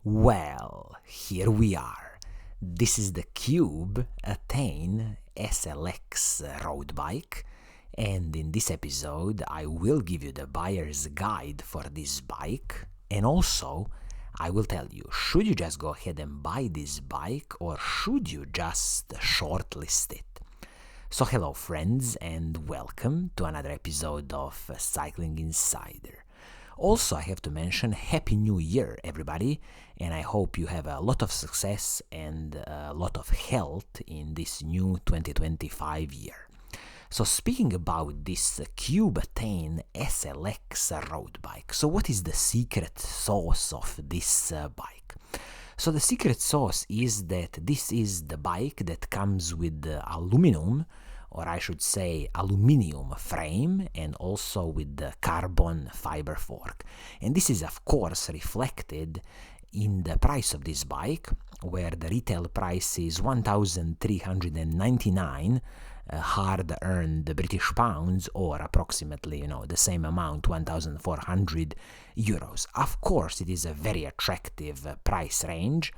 Well, here we are. This is the Cube Attain SLX road bike, and in this episode I will give you the buyer's guide for this bike, and also I will tell you, should you just go ahead and buy this bike or should you just shortlist it? So hello friends and welcome to another episode of Cycling Insider. Also, I have to mention Happy New Year, everybody, and I hope you have a lot of success and a lot of health in this new 2025 year. So speaking about this Cube Attain SLX road bike, so what is the secret sauce of this bike? So the secret sauce is that this is the bike that comes with the aluminum, or I should say aluminium frame, and also with the carbon fiber fork. And this is of course reflected in the price of this bike, where the retail price is 1,399 hard-earned British pounds, or approximately, the same amount, 1,400 euros. Of course, it is a very attractive price range,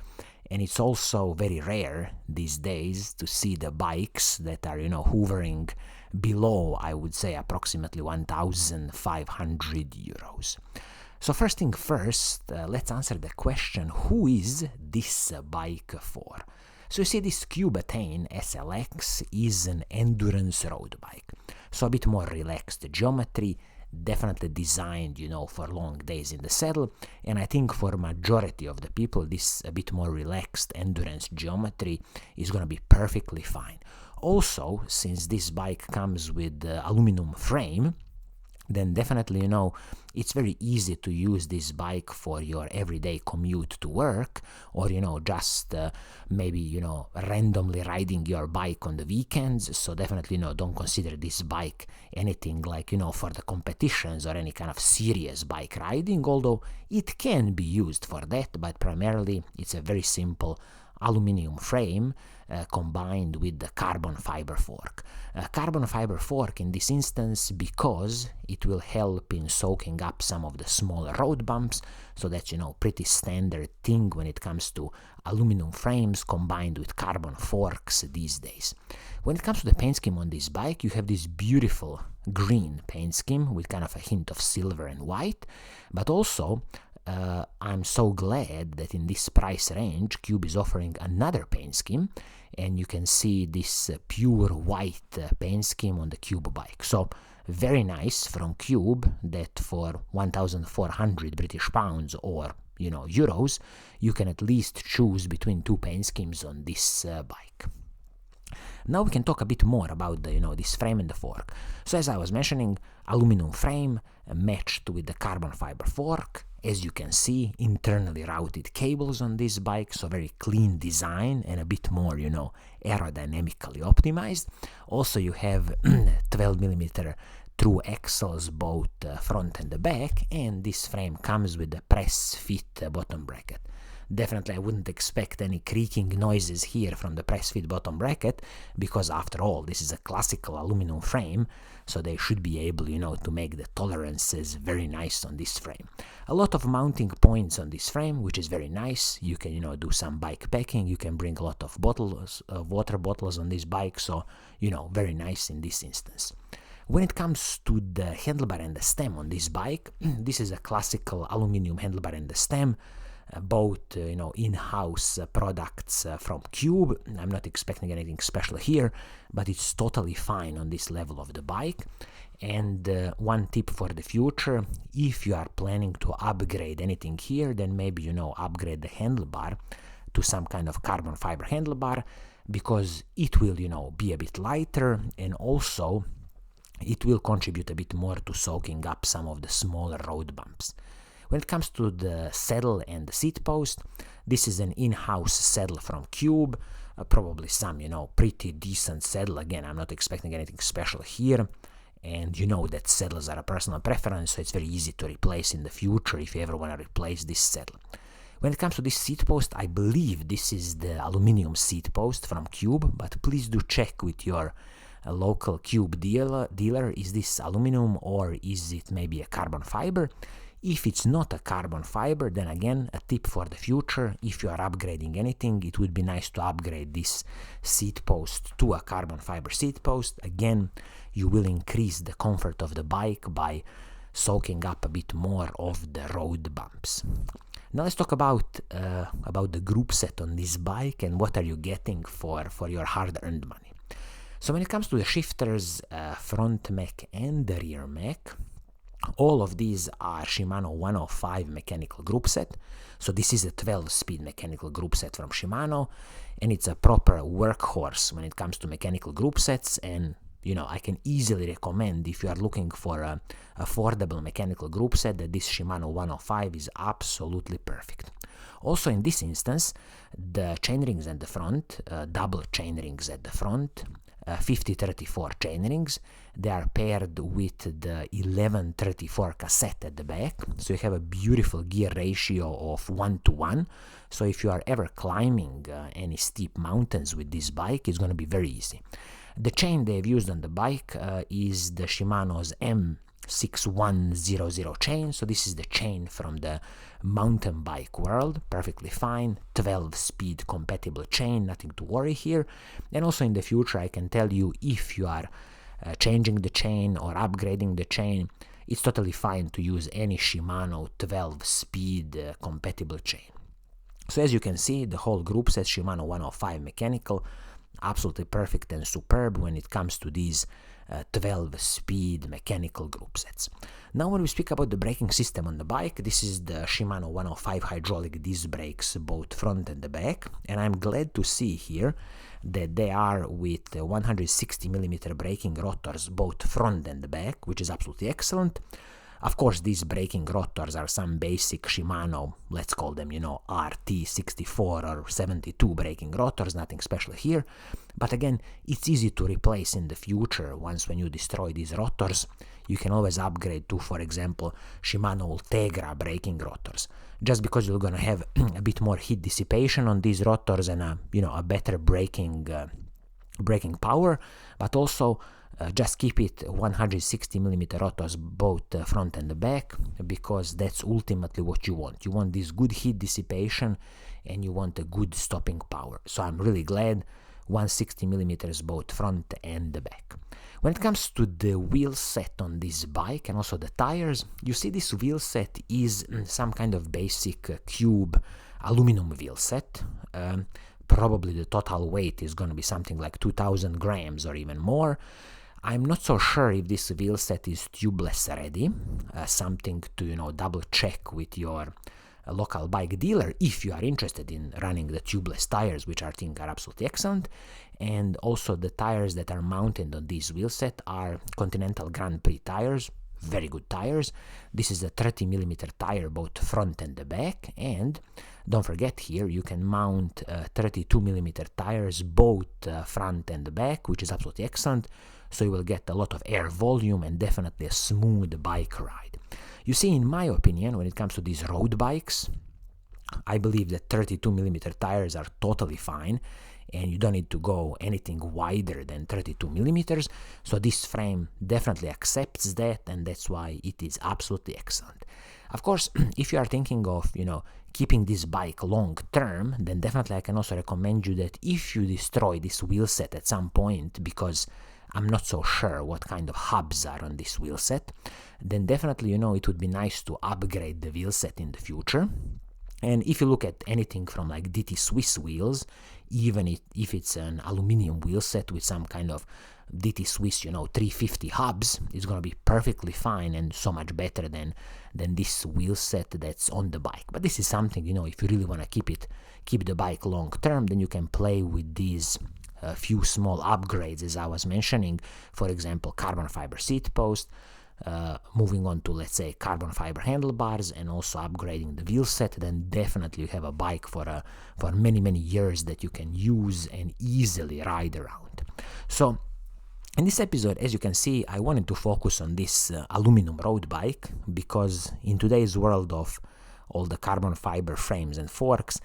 and it's also very rare these days to see the bikes that are, hovering below, I would say, approximately 1,500 euros. So first thing first, let's answer the question, who is this bike for? So you see, this Cube Attain SLX is an endurance road bike. So a bit more relaxed geometry, definitely designed, for long days in the saddle, and I think for majority of the people this a bit more relaxed endurance geometry is going to be perfectly fine. Also, since this bike comes with the aluminum frame, then definitely, it's very easy to use this bike for your everyday commute to work, or, just maybe, randomly riding your bike on the weekends. So definitely, don't consider this bike anything like, for the competitions or any kind of serious bike riding, although it can be used for that, but primarily it's a very simple aluminum frame combined with the carbon fiber fork. Carbon fiber fork in this instance because it will help in soaking up some of the smaller road bumps, so that's pretty standard thing when it comes to aluminum frames combined with carbon forks these days. When it comes to the paint scheme on this bike, you have this beautiful green paint scheme with kind of a hint of silver and white, but also I'm so glad that in this price range Cube is offering another paint scheme, and you can see this pure white paint scheme on the Cube bike. So very nice from Cube that for 1,400 British pounds or euros, you can at least choose between two paint schemes on this bike. Now we can talk a bit more about the, this frame and the fork. So as I was mentioning, aluminum frame matched with the carbon fiber fork. As you can see, internally routed cables on this bike, so very clean design and a bit more, aerodynamically optimized. Also, you have 12mm through axles both front and the back, and this frame comes with the press fit bottom bracket. Definitely I wouldn't expect any creaking noises here from the press fit bottom bracket, because after all this is a classical aluminum frame, so they should be able to make the tolerances very nice on this frame. A lot of mounting points on this frame, which is very nice. You can do some bike packing, you can bring a lot of bottles, water bottles on this bike, so very nice in this instance. When it comes to the handlebar and the stem on this bike, this is a classical aluminum handlebar and the stem, both in-house products from Cube. I'm not expecting anything special here, but it's totally fine on this level of the bike. And one tip for the future, if you are planning to upgrade anything here, then maybe upgrade the handlebar to some kind of carbon fiber handlebar, because it will be a bit lighter, and also it will contribute a bit more to soaking up some of the smaller road bumps. When it comes to the saddle and the seat post, this is an in-house saddle from Cube, probably some, pretty decent saddle. Again, I'm not expecting anything special here, and that saddles are a personal preference, so it's very easy to replace in the future if you ever want to replace this saddle. When it comes to this seat post, I believe this is the aluminum seat post from Cube, but please do check with your local Cube dealer, is this aluminum or is it maybe a carbon fiber? If it's not a carbon fiber, then again, a tip for the future, if you are upgrading anything, it would be nice to upgrade this seat post to a carbon fiber seat post. Again, you will increase the comfort of the bike by soaking up a bit more of the road bumps. Now let's talk about the group set on this bike and what are you getting for your hard-earned money. So when it comes to the shifters, front mech and the rear mech, all of these are Shimano 105 mechanical group set. So this is a 12-speed mechanical group set from Shimano, and it's a proper workhorse when it comes to mechanical group sets. And I can easily recommend, if you are looking for a affordable mechanical group set, that this Shimano 105 is absolutely perfect. Also in this instance, the chainrings at the front, double chainrings at the front, 50-34 chainrings, they are paired with the 11-34 cassette at the back, so you have a beautiful gear ratio of 1:1. So if you are ever climbing any steep mountains with this bike, it's going to be very easy. The chain they've used on the bike is the Shimano's M6100 chain, so this is the chain from the mountain bike world, perfectly fine, 12-speed compatible chain, nothing to worry here. And also in the future, I can tell you, if you are changing the chain or upgrading the chain, it's totally fine to use any Shimano 12-speed compatible chain. So as you can see, the whole group says Shimano 105 mechanical, absolutely perfect and superb when it comes to these 12-speed mechanical group sets. Now when we speak about the braking system on the bike, this is the Shimano 105 hydraulic disc brakes, both front and the back, and I'm glad to see here that they are with 160mm braking rotors, both front and the back, which is absolutely excellent. Of course, these braking rotors are some basic Shimano, let's call them, RT64 or 72 braking rotors, nothing special here. But again, it's easy to replace in the future. Once when you destroy these rotors, you can always upgrade to, for example, Shimano Ultegra braking rotors. Just because you're going to have a bit more heat dissipation on these rotors and a better braking power, but also just keep it 160mm rotors, both front and the back, because that's ultimately what you want. You want this good heat dissipation and you want a good stopping power. So I'm really glad 160mm both front and the back. When it comes to the wheel set on this bike and also the tires, you see this wheel set is some kind of basic Cube aluminum wheel set. Probably the total weight is going to be something like 2000 grams or even more. I'm not so sure if this wheel set is tubeless ready, something to double check with your local bike dealer if you are interested in running the tubeless tires, which I think are absolutely excellent. And also the tires that are mounted on this wheel set are Continental Grand Prix tires, very good tires. This is a 30mm tire, both front and the back, and don't forget here you can mount 32mm tires, both front and the back, which is absolutely excellent. So you will get a lot of air volume and definitely a smooth bike ride. You see, in my opinion, when it comes to these road bikes, I believe that 32mm tires are totally fine, and you don't need to go anything wider than 32mm. So this frame definitely accepts that, and that's why it is absolutely excellent. Of course, if you are thinking of, keeping this bike long term, then definitely I can also recommend you that if you destroy this wheel set at some point, because I'm not so sure what kind of hubs are on this wheel set, then definitely, it would be nice to upgrade the wheel set in the future. And if you look at anything from like DT Swiss wheels, even if it's an aluminium wheel set with some kind of DT Swiss, 350 hubs, it's going to be perfectly fine and so much better than this wheel set that's on the bike. But this is something, if you really want to keep the bike long term, then you can play with these a few small upgrades, as I was mentioning. For example, carbon fiber seat post, moving on to, let's say, carbon fiber handlebars, and also upgrading the wheel set. Then definitely you have a bike for many years that you can use and easily ride around. So in this episode, as you can see, I wanted to focus on this aluminum road bike, because in today's world of all the carbon fiber frames and forks,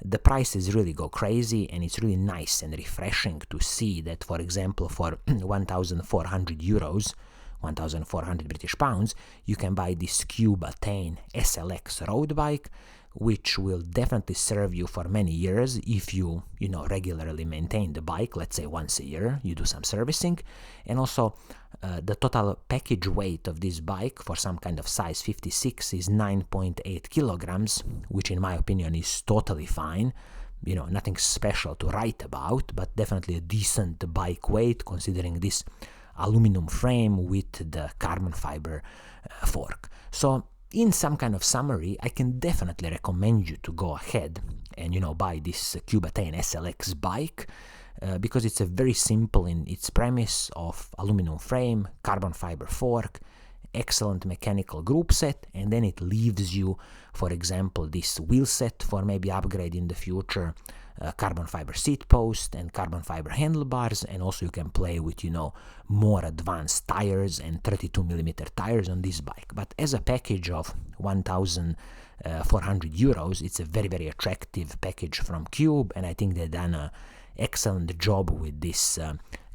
the prices really go crazy, and it's really nice and refreshing to see that, for example, for 1,400 euros, 1,400 British pounds, you can buy this Cube Attain SLX road bike, which will definitely serve you for many years if you regularly maintain the bike. Let's say once a year you do some servicing. And also the total package weight of this bike for some kind of size 56 is 9.8 kilograms, which in my opinion is totally fine. Nothing special to write about, but definitely a decent bike weight considering this aluminum frame with the carbon fiber fork. So in some kind of summary, I can definitely recommend you to go ahead and buy this Cube Attain SLX bike because it's a very simple in its premise of aluminum frame, carbon fiber fork, excellent mechanical group set, and then it leaves you, for example, this wheel set for maybe upgrade in the future, carbon fiber seat post and carbon fiber handlebars, and also you can play with more advanced tires and 32mm tires on this bike. But as a package of 1,400 euros, it's a very, very attractive package from Cube, and I think they've done an excellent job with this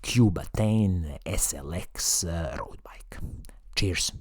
Cube Attain SLX road bike. Cheers.